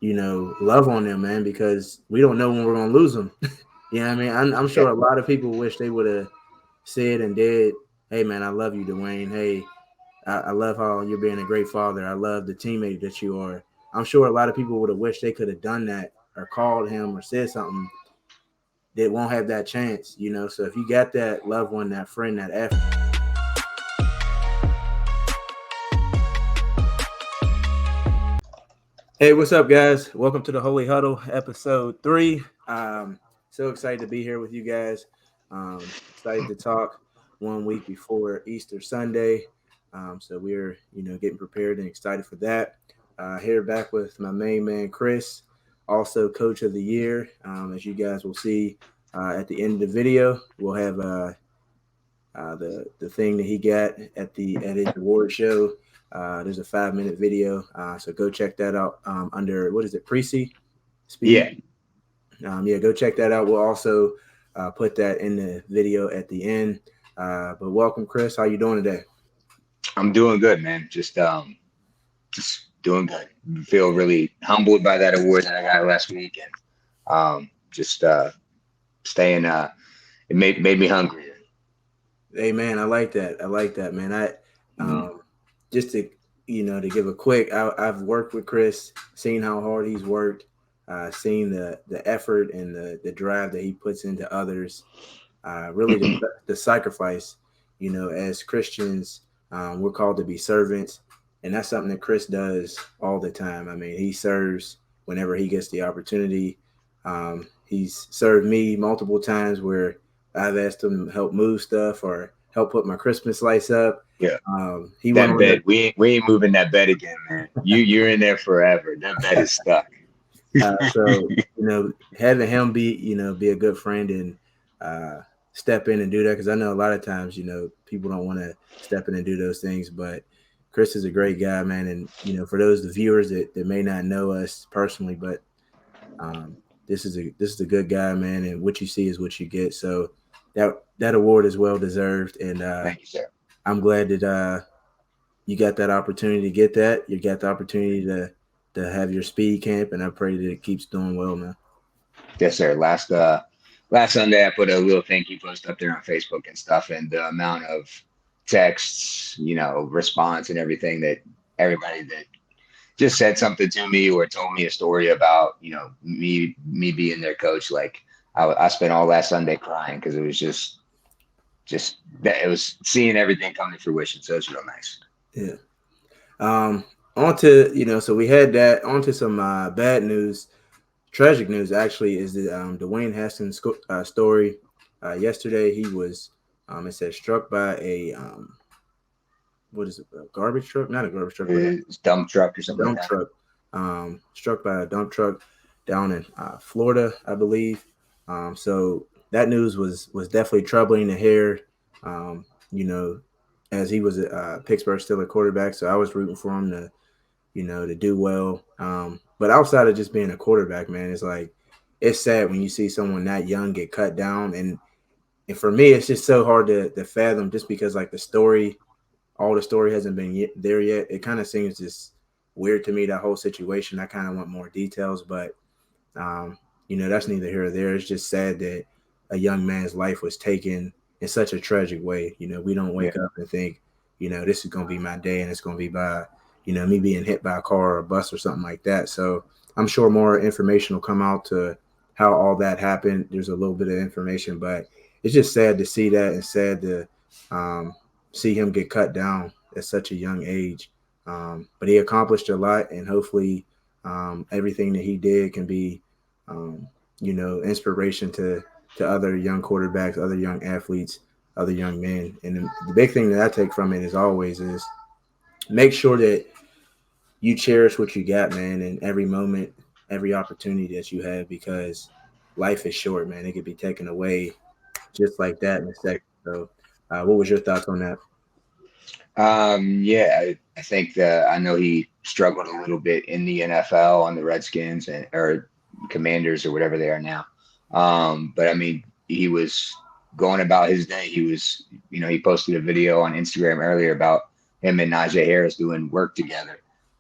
love on them, man, because we don't know when we're gonna lose them. You know what I mean? I'm Yeah. sure a lot of people wish they would have said and did, "Hey, man, I love you, Dwayne. Hey, I love how you're being a great father. I love the teammate that you are." I'm sure a lot of people would have wished they could have done that or called him or said something that won't have that chance. So if you got that loved one, that friend, that F. Hey, what's up, guys? Welcome to the Holy Huddle, episode 3. So excited to be here with you guys. Excited to talk 1 week before Easter Sunday. So we're, getting prepared and excited for that. Here back with my main man, Chris, also Coach of the Year. As you guys will see at the end of the video, we'll have the thing that he got at his award show. There's a 5-minute video, so go check that out under what is it, Precy Yeah. Speed. Yeah, go check that out. We'll also put that in the video at the end. But welcome, Chris. How you doing today? I'm doing good, man. Just doing good. Feel really humbled by that award that I got last week, and just staying. It made me hungrier. Hey, man, I like that. I like that, man. Mhm. Just to give a quick. I've worked with Chris, seen how hard he's worked, seen the effort and the drive that he puts into others. Really the sacrifice. As Christians, we're called to be servants, and that's something that Chris does all the time. I mean, he serves whenever he gets the opportunity. He's served me multiple times where I've asked him to help move stuff or help put my Christmas lights up. Yeah, He went that on the bed. We ain't moving that bed again, man. You're in there forever. That bed is stuck. so having him be a good friend and uh, step in and do that, because I know a lot of times people don't want to step in and do those things, but Chris is a great guy, man. And for those the viewers that may not know us personally, but um, this is a good guy, man, and what you see is what you get. So that award is well deserved, and Thank you, sir. I'm glad that you got that opportunity to get that. You got the opportunity to have your speed camp, and I pray that it keeps doing well, man. Yes, sir. Last Sunday, I put a little thank you post up there on Facebook and stuff, and the amount of texts, response and everything that everybody that just said something to me or told me a story about, me being their coach. Like I spent all last Sunday crying because it was just that it was seeing everything come to fruition. So it's real nice. Yeah. On to so we had that. On to some bad news, tragic news actually is the Dwayne Haskins story. Yesterday he was it says struck by a what is it, a garbage truck? Not a garbage truck, but It's dump truck or a something like dump that. truck. Struck by a dump truck down in Florida, I believe. So that news was definitely troubling to hear. Um, you know, as he was a Pittsburgh Steelers quarterback, so I was rooting for him to do well. But outside of just being a quarterback, man, it's like it's sad when you see someone that young get cut down, and for me, it's just so hard to fathom, just because like all the story hasn't been there yet. It kind of seems just weird to me, that whole situation. I kind of want more details, but um, that's neither here or there. It's just sad that a young man's life was taken in such a tragic way. We don't Yeah. wake up and think, this is going to be my day, and it's going to be by, me being hit by a car or a bus or something like that. So I'm sure more information will come out to how all that happened. There's a little bit of information, but it's just sad to see that, and sad to um, see him get cut down at such a young age. But he accomplished a lot, and hopefully everything that he did can be, um, inspiration to other young quarterbacks, other young athletes, other young men. And the big thing that I take from it, as always, is make sure that you cherish what you got, man, and every moment, every opportunity that you have, because life is short, man. It could be taken away just like that in a second. So, what was your thoughts on that? Yeah, I think that I know he struggled a little bit in the NFL on the Redskins and or Commanders or whatever they are now. But I mean, he was going about his day. He posted a video on Instagram earlier about him and Najee Harris doing work together.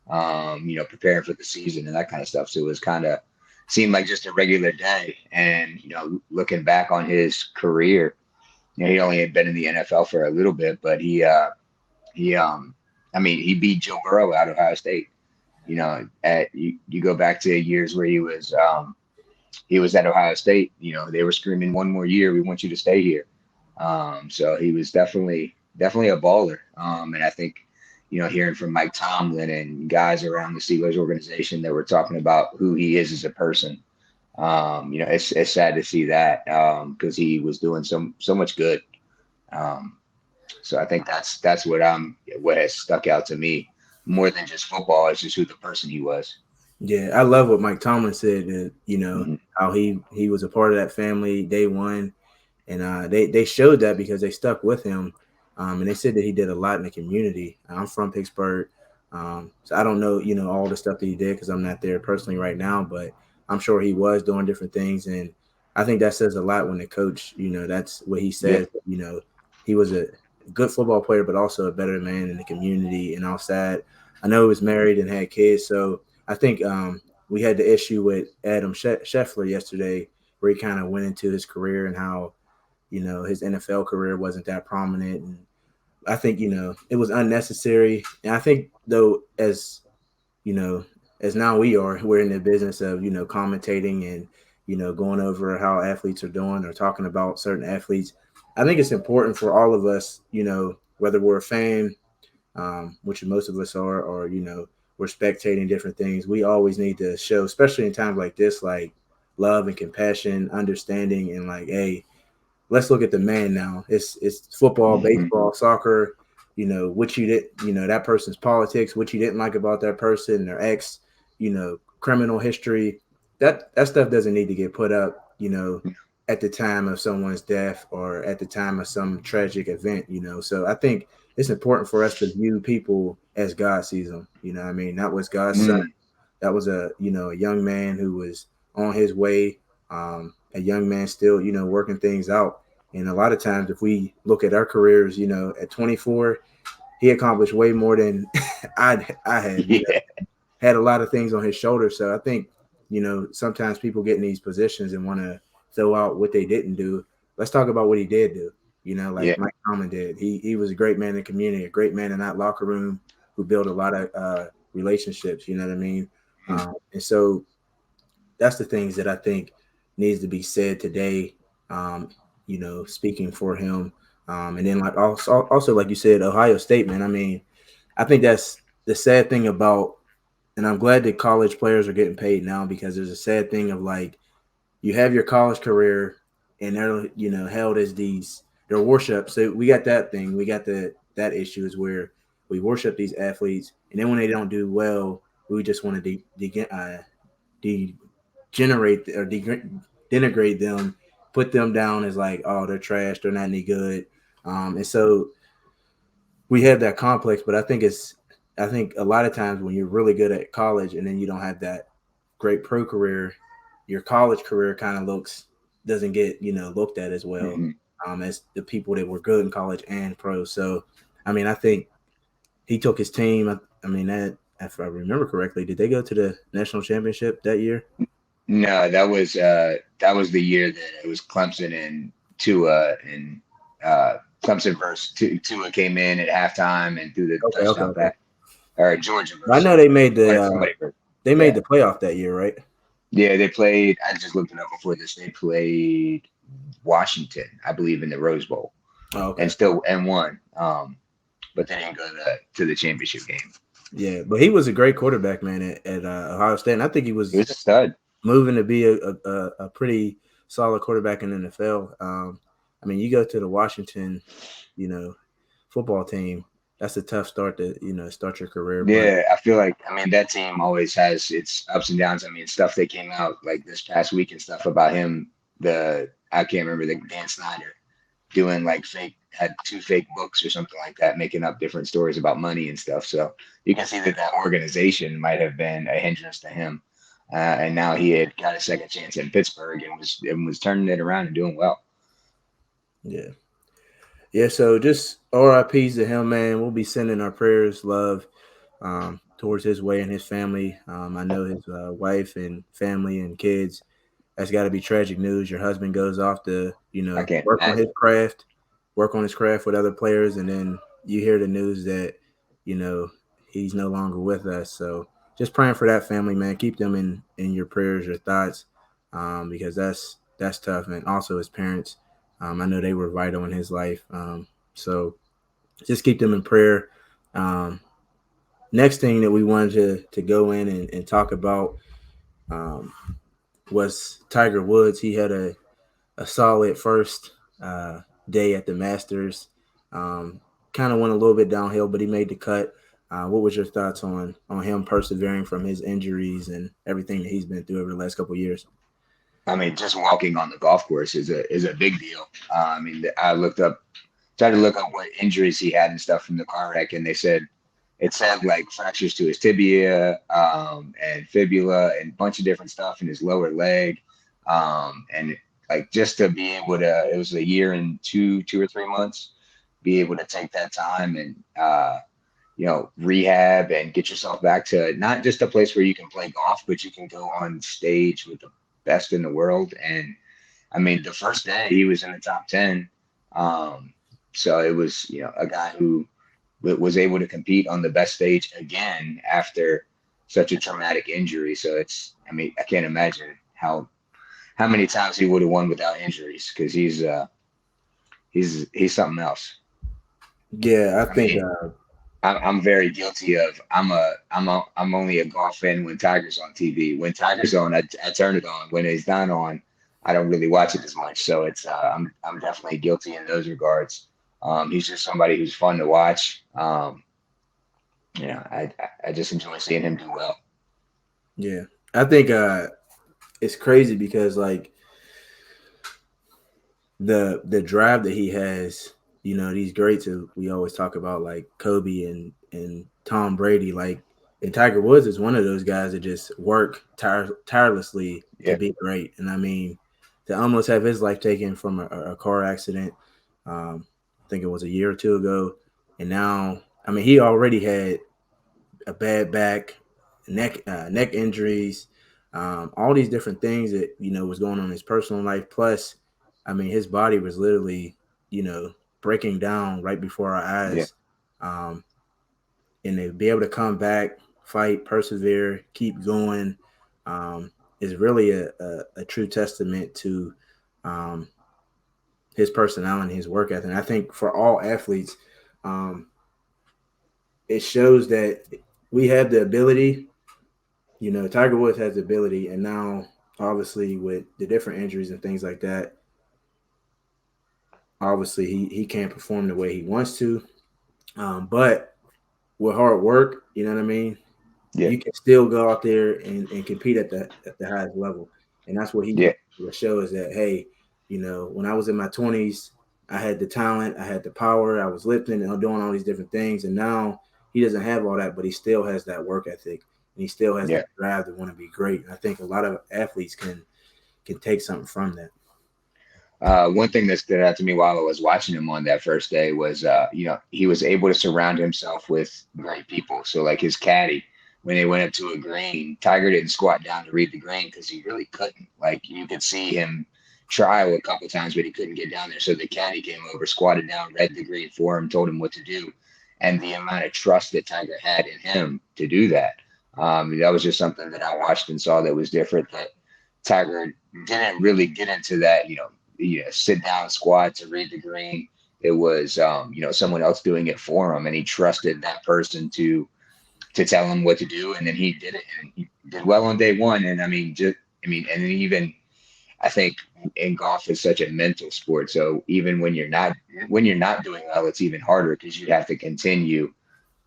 preparing for the season and that kind of stuff. So it was kind of seemed like just a regular day. And, looking back on his career, he only had been in the NFL for a little bit, but he beat Joe Burrow out of Ohio State. You go back to years where he was at Ohio State. They were screaming 1 more year, we want you to stay here. So he was definitely a baller. And I think, hearing from Mike Tomlin and guys around the Steelers organization that were talking about who he is as a person, it's sad to see that because he was doing so much good. Um, so I think that's what has stuck out to me more than just football. It's just who the person he was. Yeah, I love what Mike Tomlin said. That Hmm. how he was a part of that family day one, and they showed that because they stuck with him, and they said that he did a lot in the community. I'm from Pittsburgh, so I don't know all the stuff that he did because I'm not there personally right now, but I'm sure he was doing different things, and I think that says a lot when the coach, that's what he Yeah. says. He was a good football player, but also a better man in the community and outside. I know he was married and had kids, so I think we had the issue with Adam Scheffler yesterday, where he kind of went into his career and how his NFL career wasn't that prominent, and I think it was unnecessary. And I think though, you know, as now we're in the business of commentating and going over how athletes are doing or talking about certain athletes. I think it's important for all of us, whether we're a fan, which most of us are, or we're spectating different things. We always need to show, especially in times like this, like love and compassion, understanding, and like, hey, let's look at the man now. It's football, Hmm. baseball, soccer. What you did, that person's politics, what you didn't like about that person, their ex, criminal history. That stuff doesn't need to get put up, at the time of someone's death or at the time of some tragic event. So I think it's important for us to view people as God sees them. What I mean, that was God's son. Mm. That was a young man who was on his way, a young man still working things out. And a lot of times, if we look at our careers, at 24, he accomplished way more than I had. Yeah. Had a lot of things on his shoulders. So I think sometimes people get in these positions and want to throw out what they didn't do. Let's talk about what he did do. Yeah. Like Mike Tomlin did. He was a great man in the community, a great man in that locker room who built a lot of relationships. You know what I mean? Mm. And so that's the things that I think needs to be said today. Um, speaking for him, and then like also like you said, Ohio State, man. I mean, I think that's the sad thing about, and I'm glad that college players are getting paid now because there's a sad thing of like you have your college career and they're held as they're worship. So we got that thing. We got that issue is where we worship these athletes, and then when they don't do well, we just want to degenerate or denigrate them, put them down as like, oh, they're trash, they're not any good. And so we have that complex, but I think a lot of times when you're really good at college and then you don't have that great pro career, your college career kind of doesn't get looked at as well Hmm. as the people that were good in college and pro. So I mean, I think he took his team. I mean that if I remember correctly, did they go to the national championship that year? No, that was the year that it was Clemson and Tua and Clemson versus Tua came in at halftime and threw the Okay, okay, touchdown okay. back. Or Georgia I versus know they made somebody versus, the yeah. playoff that year, right? Yeah, they played. I just looked it up before this. They played Washington, I believe, in the Rose Bowl, Oh, and okay. still and won. But they didn't go to the championship game. Yeah, but he was a great quarterback, man, at Ohio State. And I think he He was was a stud. moving to be a pretty solid quarterback in the NFL. I mean, you go to the Washington, you know, football team. That's a tough start to start your career. But Yeah, I feel like that team always has its ups and downs. Stuff that came out like this past week and stuff about him. The I can't remember the Dan Snyder doing like had two fake books or something like that, making up different stories about money and stuff. So you can see that organization might have been a hindrance to him. And now he had got a second chance in Pittsburgh and was turning it around and doing well. yeah, yeah. So just RIPs to him, man. We'll be sending our prayers, love, towards his way and his family. I know his wife and family and kids. That's got to be tragic news. Your husband goes off to, I can't work on his imagine. craft, work on his craft with other players, and then you hear the news that, you know, he's no longer with us. So just praying for that family, man. Keep them in your prayers, your thoughts, because that's tough. And also his parents, I know they were vital in his life. So just keep them in prayer. Um, Next thing that we wanted to go in and talk about um, was Tiger Woods. He had a solid first day at the Masters. Um, kind of went a little bit downhill, but he made the cut. What was your thoughts on him persevering from his injuries and everything that he's been through over the last couple of years? I mean, just walking on the golf course is a big deal. I mean, I tried to look up what injuries he had and stuff from the car wreck, and it said like fractures to his tibia, and fibula and a bunch of different stuff in his lower leg. And like just to be able to, it was a year and 2 or 3 months, be able to take that time and, rehab and get yourself back to not just a place where you can play golf, but you can go on stage with the best in the world. And I mean, the first day he was in the top 10. Um, so it was, a guy who was able to compete on the best stage again after such a traumatic injury. So I mean, I can't imagine how many times he would have won without injuries, because he's something else. Yeah, I I think mean, I'm very guilty of I'm only a golf fan when Tiger's on TV. When Tiger's on, I turn it on. When he's not on, I don't really watch it as much. So I'm definitely guilty in those regards. He's just somebody who's fun to watch. I just enjoy seeing him do well. yeah, I think it's crazy because like the drive that he has, these greats that we always talk about like Kobe and Tom Brady, like and Tiger Woods is one of those guys that just work tirelessly to Yeah, be great. And I mean, to almost have his life taken from a car accident, I think it was a year or two ago, and now I mean he already had a bad back, neck injuries, all these different things that was going on in his personal life. Plus, I mean, his body was literally breaking down right before our yeah. eyes, um, and to be able to come back, fight, persevere, keep going, is really a true testament to um, his personality, his work ethic. And I think for all athletes, um, it shows that we have the ability. Tiger Woods has the ability, and now obviously with the different injuries and things like that, obviously he can't perform the way he wants to. But with hard work, you know what I mean. Yeah, You can still go out there and compete at the highest level, and that's what he's yeah, been able to show is that hey, when I was in my 20s, I had the talent, I had the power, I was lifting and doing all these different things, and now he doesn't have all that, but he still has that work ethic and he still has yeah. that drive to want to be great. And I think a lot of athletes can take something from that. One thing that stood out to me while I was watching him on that first day was, he was able to surround himself with great people. So, like his caddy, when they went up to a green, Tiger didn't squat down to read the green because he really couldn't. Like you could see him try a couple times, but he couldn't get down there. So the caddy came over, squatted down, read the green for him, told him what to do, and the amount of trust that Tiger had in him to do that. That was just something that I watched and saw that was different. That Tiger didn't really get into that, sit down squat to read the green. It was, someone else doing it for him, and he trusted that person to tell him what to do, and then he did it, and he did well on day one. And and even I think in golf is such a mental sport, so even when you're not doing well, it's even harder because you have to continue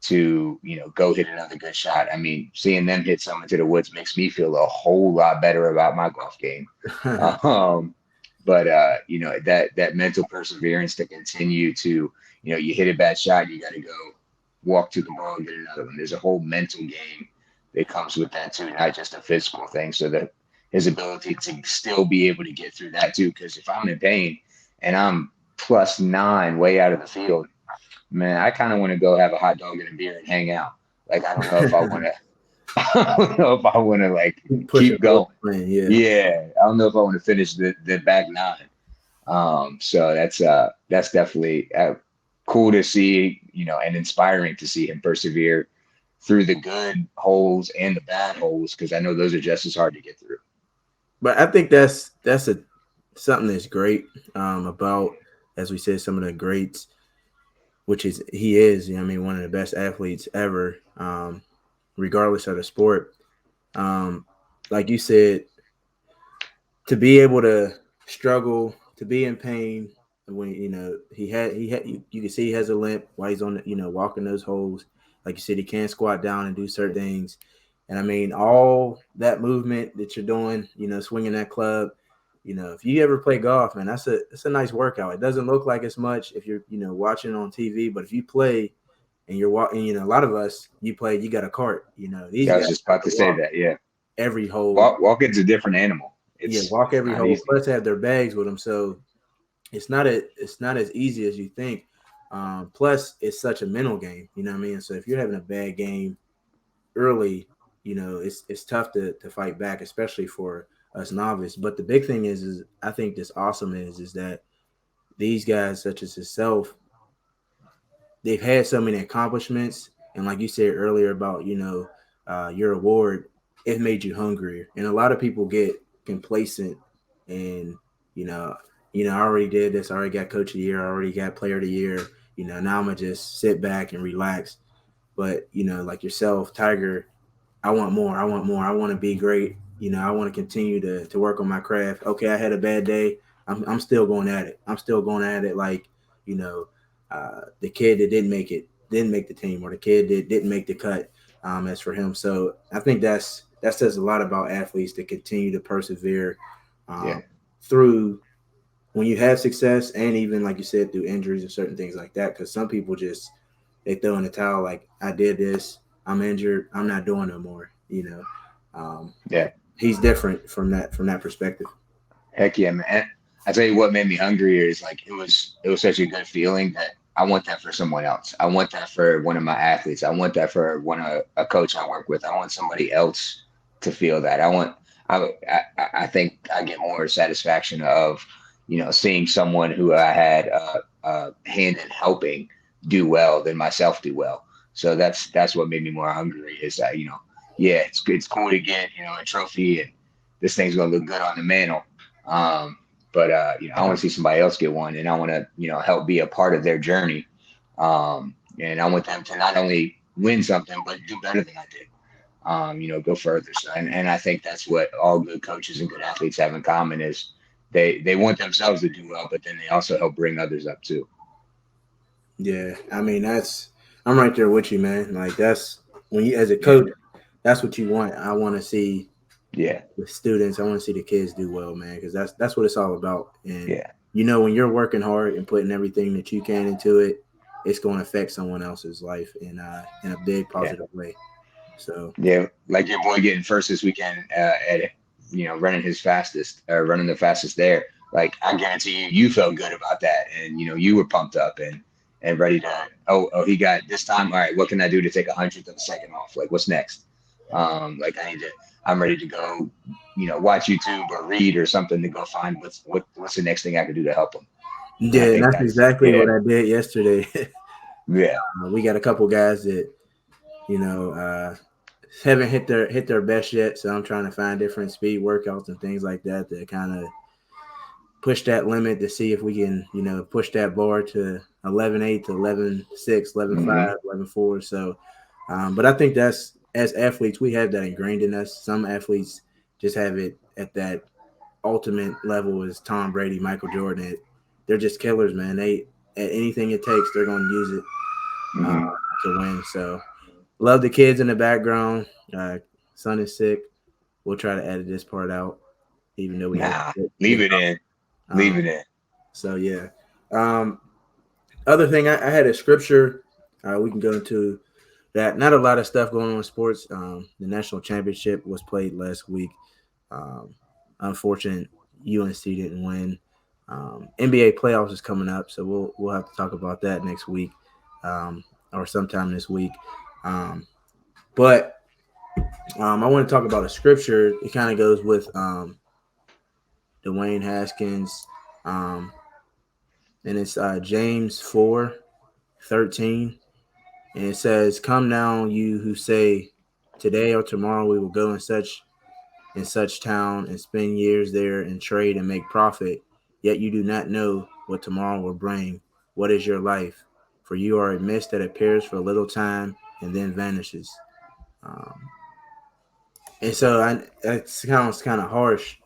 to go hit another good shot. I mean, seeing them hit someone to the woods makes me feel a whole lot better about my golf game. Um, but that mental perseverance to continue to you hit a bad shot, you got to go walk to the ball and get another one. There's a whole mental game that comes with that too, not just a physical thing. So that his ability to still be able to get through that too, because if I'm in pain and I'm +9 way out of the field, man, I kind of want to go have a hot dog and a beer and hang out. Like I don't know if I want to. I don't know if I want to like Pushing keep forward, going. plan, yeah. Yeah, I don't know if I want to finish the back nine. So that's definitely cool to see, and inspiring to see him persevere through the good holes and the bad holes because I know those are just as hard to get through. But I think that's a something that's great about, as we said, some of the greats, which is he is, I mean, one of the best athletes ever, regardless of the sport. Um, like you said, to be able to struggle, to be in pain when he had you can see he has a limp while he's on walking those holes. Like you said, he can't squat down and do certain things. And I mean, all that movement that you're doing, swinging that club, if you ever play golf, man, it's a nice workout. It doesn't look like it's much if you're watching on TV, but if you play and you're walking, a lot of us, you play, you got a cart. These Yeah, I guys was just have about to to say walk that. Yeah, every hole. walking's a different animal. Yeah, It's walk it's every not hole. easy. Plus, have their bags with them, so it's not as easy as you think. Plus, it's such a mental game. You know what I mean? So if you're having a bad game early, it's tough to fight back, especially for us novice. But the big thing is I think this awesome is that these guys, such as himself, they've had so many accomplishments, and like you said earlier about your award, it made you hungrier, and a lot of people get complacent, and you know I already did this, I already got coach of the year, I already got player of the year, now I'm gonna just sit back and relax. But like yourself, Tiger, I want more. I want more. I want to be great. I want to continue to work on my craft. Okay, I had a bad day. I'm still going at it. I'm still going at it like, you know, the kid that didn't make the team, or the kid that didn't make the cut, as for him. So I think that says a lot about athletes that continue to persevere Yeah, um, through when you have success, and even like you said, through injuries and certain things like that. Because some people just they throw in the towel, like, I did this, I'm injured, I'm not doing no more. yeah. He's different from that perspective. Heck yeah, man. I tell you what made me hungrier is like it was such a good feeling that I want that for someone else. I want that for one of my athletes. I want that for one of a coach I work with. I want somebody else to feel that. I think I get more satisfaction of seeing someone who I had a hand in helping do well than myself do well. So that's what made me more hungry is that yeah, it's cool to get a trophy and this thing's gonna look good on the mantle. um, but I want to see somebody else get one, and I want to, help be a part of their journey. And I want them to not only win something, but do better than I did. Go further. So, and I think that's what all good coaches and good athletes have in common is they want themselves to do well, but then they also help bring others up too. Yeah, I mean, I'm right there with you, man. Like, that's when you, as a Yeah, coach, that's what you want. I want to see yeah, the students, I want to see the kids do well, man, because that's what it's all about. And yeah, when you're working hard and putting everything that you can into it, it's going to affect someone else's life in a big yeah, positive way. So yeah. Like your boy getting first this weekend at running his fastest, running the fastest there. Like I guarantee you felt good about that, and you were pumped up and ready to. Oh, he got this time. All right, what can I do to take 100th of a second off? Like what's next? Like I need to. I'm ready to go. Watch YouTube or read or something to go find what's the next thing I can do to help him. And I yeah, and think that's that's exactly yeah, what I did yesterday. yeah, We got a couple guys that you know uh, haven't hit their best yet, so I'm trying to find different speed workouts and things like that to kind of push that limit to see if we can push that bar to 11.8 to 11.6, hmm 11.5, 11.4. So but I think that's, as athletes, we have that ingrained in us. Some athletes just have it at that ultimate level, as Tom Brady, Michael Jordan. They're just killers, man. They, at anything it takes, they're going to use it uh, hmm to win. So love the kids in the background. Son is sick. We'll try to edit this part out, even though we have Nah, to leave get it in, uh, leave it in. so yeah. Um, Other thing, I had a scripture. We can go into that. Not a lot of stuff going on in sports. The national championship was played last week. Um, Unfortunate, UNC didn't win. NBA playoffs is coming up, so we'll have to talk about that next week, or sometime this week. Um, But I want to talk about a scripture. It kind of goes with Dwayne Haskins, um, and it's James 4:13, and it says, "Come now, you who say, today or tomorrow we will go in such town and spend years there and trade and make profit. Yet you do not know what tomorrow will bring. What is your life? For you are a mist that appears for a little time and then vanishes." Um, and so it sounds kind of harsh,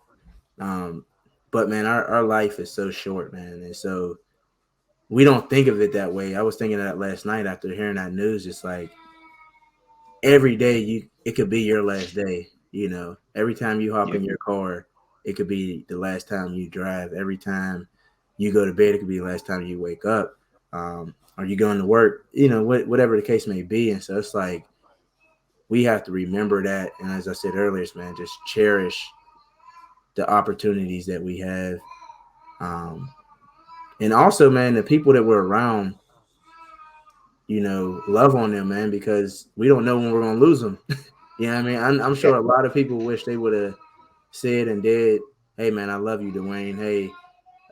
um, but man, our life is so short, man, and so we don't think of it that way. I was thinking of that last night after hearing that news. It's like every day it could be your last day. Every time you hop Yep. in your car, it could be the last time you drive. Every time you go to bed, it could be the last time you wake up. Or you going to work, whatever the case may be. And so it's like we have to remember that. And as I said earlier, man, just cherish the opportunities that we have. Um, and also, man, the people that we're around, love on them, man, because we don't know when we're gonna lose them. You know what I mean? I'm Yeah. sure a lot of people wish they would have said and did, "Hey, man, I love you, Dwayne. Hey,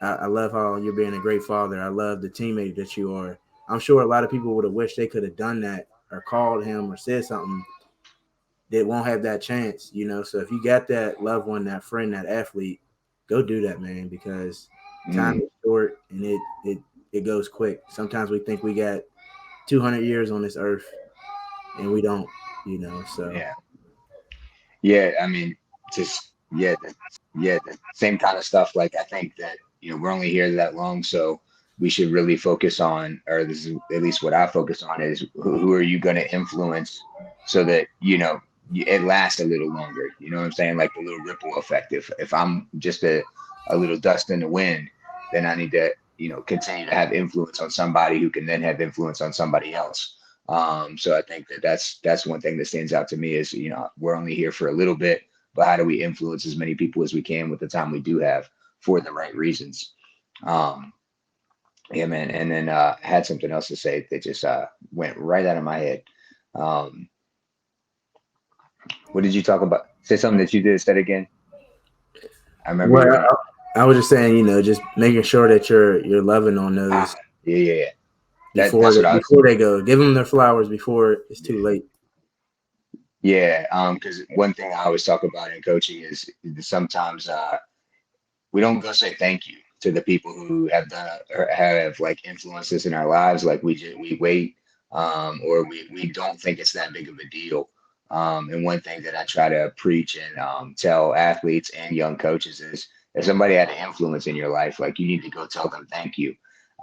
I love how you're being a great father. I love the teammate that you are." I'm sure a lot of people would have wished they could have done that or called him or said something that won't have that chance. So if you got that loved one, that friend, that athlete, go do that, man, because time Mm, is short and it goes quick. Sometimes we think we got 200 years on this earth and we don't. So yeah. Yeah. I mean, just yeah, the same kind of stuff. Like I think that we're only here that long, so we should really focus on, or this is at least what I focus on, is who are you going to influence so that it lasts a little longer. You know what I'm saying? Like the little ripple effect. If I'm just a little dust in the wind, then I need to continue to have influence on somebody who can then have influence on somebody else. So I think that that's one thing that stands out to me is we're only here for a little bit, but how do we influence as many people as we can with the time we do have for the right reasons? Um, yeah, man. And then I had something else to say that just went right out of my head. Um, what did you talk about? Say something that you did. Said again. I remember you well, were gonna. I was just saying, just making sure that you're loving on Ah, those yeah, yeah, yeah. before That's they, what I was. before they go. Give them their flowers before it's too late. Yeah. Because one thing I always talk about in coaching is sometimes we don't go say thank you to the people who have done or have like influences in our lives. Like we wait, or we don't think it's that big of a deal. And one thing that I try to preach and tell athletes and young coaches is if somebody had an influence in your life, like you need to go tell them thank you.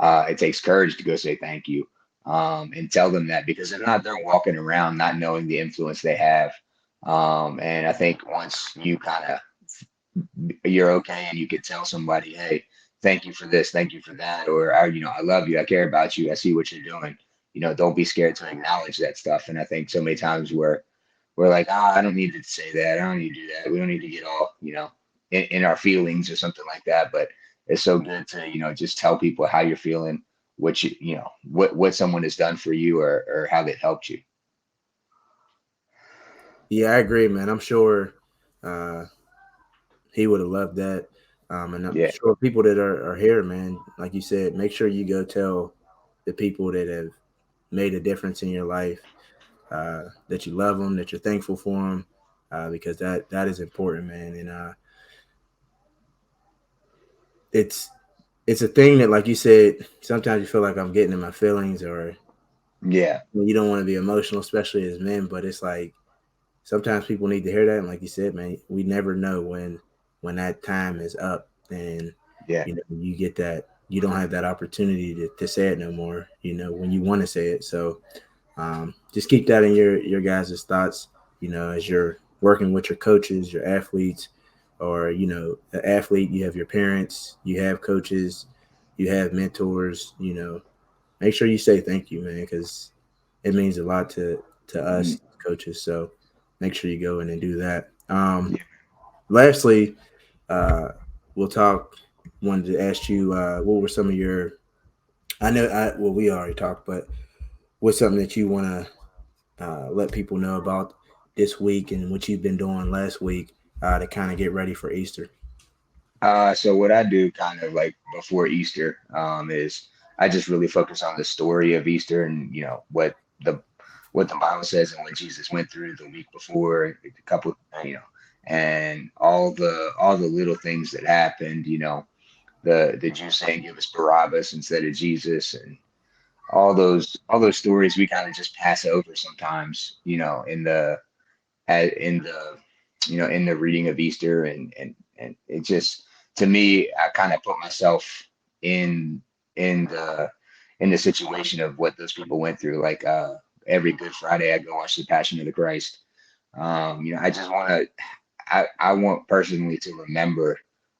It takes courage to go say thank you, and tell them that, because if not, they're walking around not knowing the influence they have. And I think once you kind of you're okay and you could tell somebody, hey, thank you for this, thank you for that, or I love you, I care about you, I see what you're doing. Don't be scared to acknowledge that stuff. And I think so many times we're like, I don't need to say that, I don't need to do that, we don't need to get all in our feelings or something like that. But it's so good to just tell people how you're feeling, what what someone has done for you, or how they helped you. Yeah, I agree, man. I'm sure uh, he would have loved that. And I'm Yeah. sure people that are here, man, like you said, make sure you go tell the people that have made a difference in your life that you love them, that you're thankful for them, because that is important, man. And it's it's a thing that, like you said, sometimes you feel like I'm getting in my feelings, or Yeah. you don't want to be emotional, especially as men. But it's like sometimes people need to hear that. And like you said, man, we never know when that time is up, and Yeah. you get that you don't have that opportunity to say it no more. When you want to say it. So just keep that in your guys' thoughts. As you're working with your coaches, your athletes, or the athlete, you have your parents, you have coaches, you have mentors. Make sure you say thank you, man, because it means a lot to Mm, us coaches. So make sure you go in and do that. yeah. Lastly, uh, we'll talk. Wanted to ask you what were some of your. I know. Well, we already talked, but what's something that you want to let people know about this week and what you've been doing last week to kind of get ready for Easter? So what I do kind of like before Easter, is I just really focus on the story of Easter and the what the Bible says and what Jesus went through the week before, a couple, and all the little things that happened. The Jews saying give us Barabbas instead of Jesus, and all those stories we kind of just pass over sometimes. In the in the reading of Easter, and it just, to me, I kind of put myself in in the in the situation of what those people went through. Like every Good Friday, I go watch the Passion of the Christ. I just want to, I want personally to remember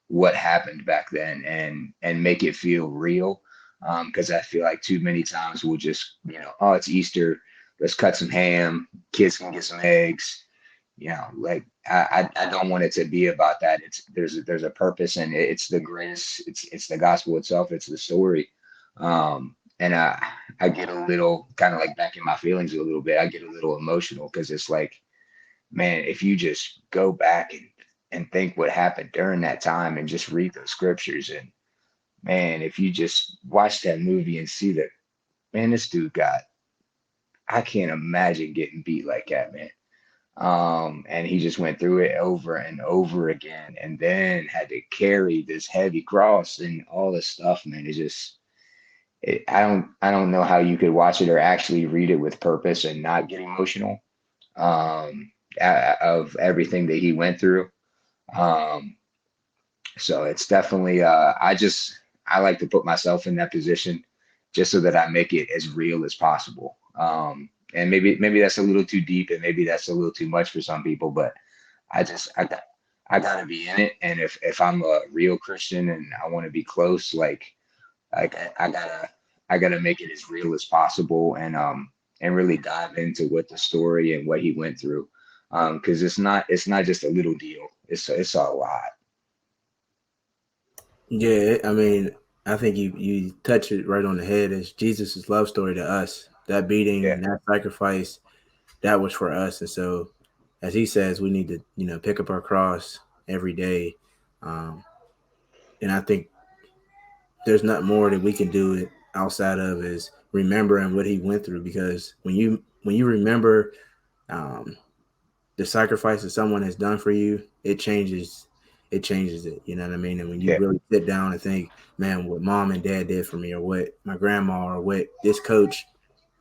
what happened back then and make it feel real. Because I feel like too many times we'll just, oh, it's Easter, let's cut some ham, kids can get some eggs. Like I don't want it to be about that. There's a purpose, and it's the greatest. It's the gospel itself. It's the story. And I get a little kind of like back in my feelings a little bit. I get a little emotional because it's like, man, if you just go back and think what happened during that time and just read those scriptures, and man, if you just watch that movie and see that, man, this dude got, I can't imagine getting beat like that, man. And he just went through it over and over again, and then had to carry this heavy cross and all this stuff, man. I don't know how you could watch it or actually read it with purpose and not get emotional, of everything that he went through. Um, so it's definitely, I like to put myself in that position just so that I make it as real as possible. And maybe that's a little too deep, and maybe that's a little too much for some people, but I gotta be in it. And if I'm a real Christian and I want to be close, like I gotta make it as real as possible, and really dive into what the story and what he went through. Because it's not just a little deal. It's a lot. Yeah, I mean, I think you touch it right on the head. It's Jesus' love story to us. That beating Yeah. and that sacrifice, that was for us. And so, as he says, we need to, pick up our cross every day. Um, and I think there's not more that we can do it outside of is remembering what he went through. Because when you remember um, the sacrifice that someone has done for you, it changes it. You know what I mean? And when you Yeah. really sit down and think, man, what mom and dad did for me, or what my grandma or what this coach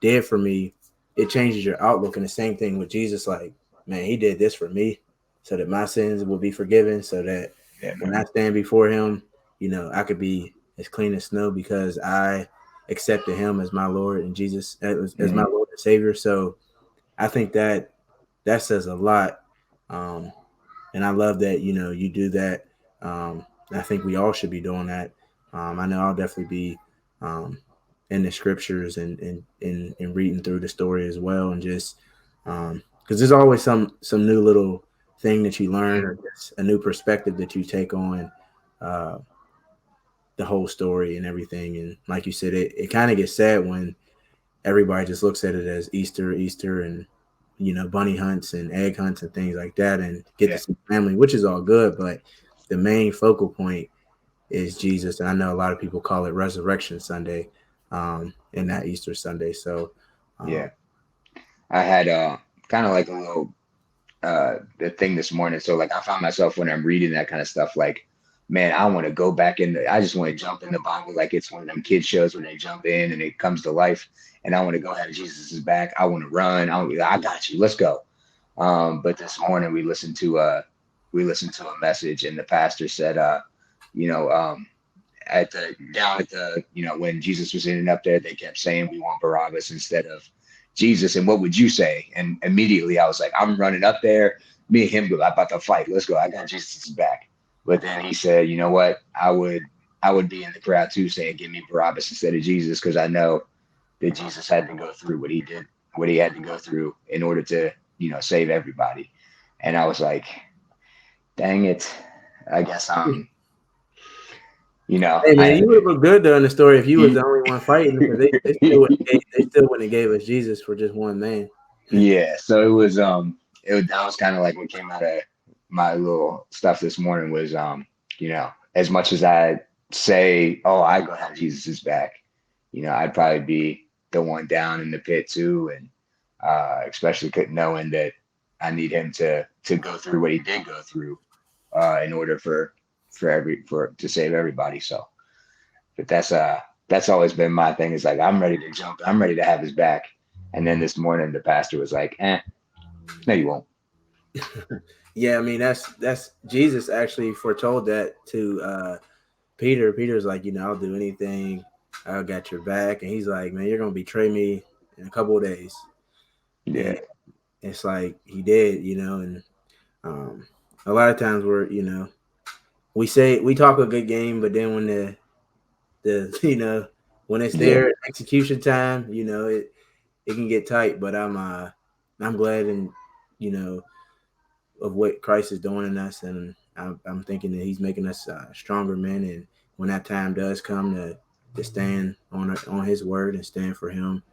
did for me, it changes your outlook. And the same thing with Jesus, like, man, he did this for me so that my sins will be forgiven, so that Yeah, when man. I stand before him, I could be as clean as snow because I accepted him as my Lord and Jesus as my Mhm. Lord and Savior. So I think that says a lot. Um, and I love that you do that. I think we all should be doing that. I know I'll definitely be um, in the scriptures and reading through the story as well, and just because there's always some new little thing that you learn, or just a new perspective that you take on uh, the whole story and everything. And like you said, it kind of gets sad when everybody just looks at it as Easter, and bunny hunts and egg hunts and things like that, and get to Yeah. see family, which is all good. But the main focal point is Jesus, and I know a lot of people call it Resurrection Sunday, and not Easter Sunday. So, um, Yeah. I had kind of like a little the thing this morning. So like I found myself when I'm reading that kind of stuff, like, man, I want to go back in I just want to jump in the Bible like it's one of them kid shows when they jump in and it comes to life. And I want to go ahead, Jesus is back. I want to run. I got you. Let's go. But this morning we listened to a message, and the pastor said, you know, at the down at the when Jesus was ending up there, they kept saying we want Barabbas instead of Jesus. And what would you say? And immediately I was like, I'm running up there. Me and him go about to fight. Let's go. I got Jesus' back. But then he said, you know what? I would be in the crowd too, saying, give me Barabbas instead of Jesus, because I know that Jesus had to go through what he did, what he had to go through in order to save everybody. And I was like, dang it. I guess hey man, I you would have looked good during the story if you was the only one fighting, because they still wouldn't have gave us Jesus for just one man. Yeah, so that was kind of like what came out of my little stuff this morning was as much as I say, oh, I go have Jesus' back, I'd probably be the one down in the pit too, and especially knowing that I need him to go through what he did go through in order for to save everybody. So, but that's always been my thing. Is like I'm ready to jump. I'm ready to have his back. And then this morning, the pastor was like, no, you won't. Yeah, I mean that's Jesus actually foretold that to Peter. Peter's like, I'll do anything. I got your back, and he's like, man, you're gonna betray me in a couple of days, and Yeah. it's like he did, and um, a lot of times we talk a good game, but then when the when it's Yeah. there execution time, it can get tight. But I'm glad and you know of what Christ is doing in us, and I'm thinking that He's making us stronger men. And when that time does come to stand on His word and stand for Him,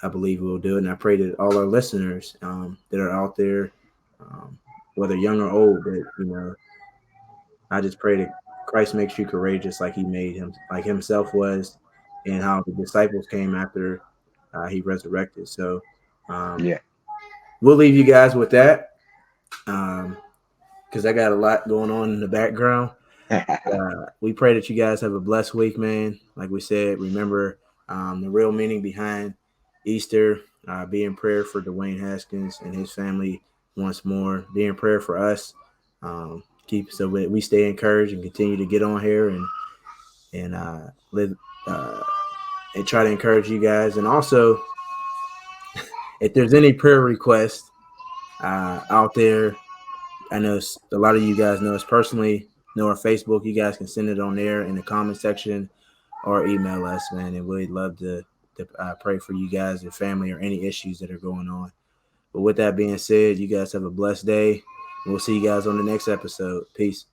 I believe we'll do it. And I pray that all our listeners that are out there, um, whether young or old, that I just pray that Christ makes you courageous, like He made him, like Himself was, and how the disciples came after He resurrected. So um, Yeah. we'll leave you guys with that. Because I got a lot going on in the background. We pray that you guys have a blessed week, man. Like we said, remember the real meaning behind Easter. Be in prayer for Dwayne Haskins and his family once more. Be in prayer for us. Keep so we stay encouraged and continue to get on here and live and try to encourage you guys. And also, if there's any prayer requests out there, I know a lot of you guys know us personally, know our Facebook. You guys can send it on there in the comment section or email us, man. And we'd love to pray for you guys, your family, or any issues that are going on. But with that being said, you guys have a blessed day. And we'll see you guys on the next episode. Peace.